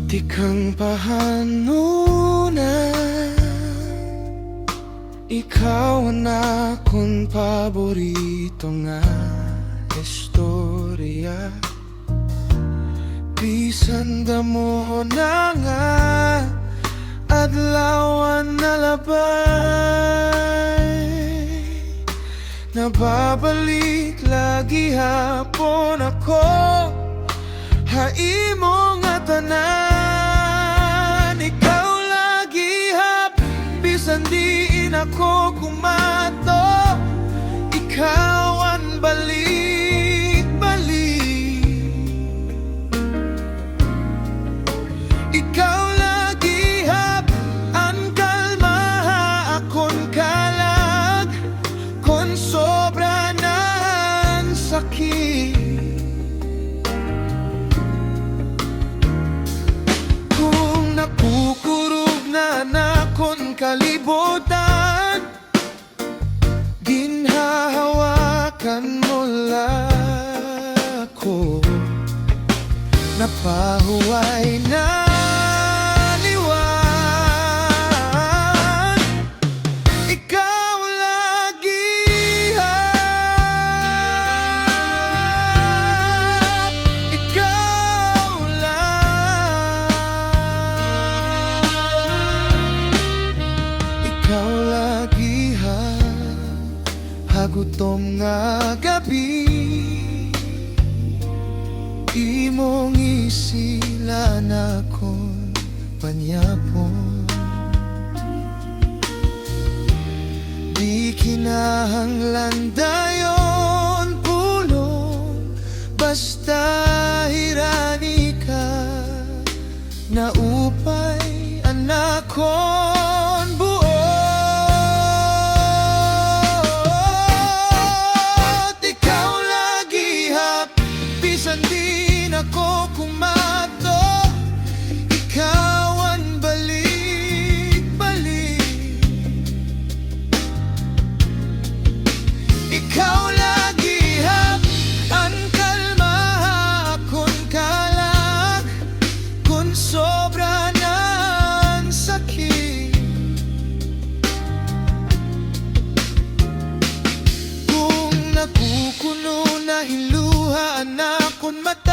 Di kang pahanunan, ikaw ang akong paborito nga istorya. Bisan damo na nga adlawan na labay, nababalik lagi hapon ako haimo nga tanan. Ikaw lagi hap, bisan diin ako kumato, ikaw ang balik-balik. Ikaw lagi hap, ang kalma akon kalag, kon sobra na ang sakit. Nakukurog na nakon kalibutan, ginhahawakan mo lang ko, napahuway na liwan. Ikaw lagi hap, ikaw lang. Ikaw lagi hagutom nga gabi, imong isila na kon panyapon. Di kinahanglan dayon pulong, basta hirani ka na upay anak kon buo. Ikaw lagi hap, bisan din ako kumato, ikaw ang balik-balik. Ikaw lagi hap, ang kalma akon kalag, kun sobra na ang sakit. Kung nakukuno na hiluha akon mata,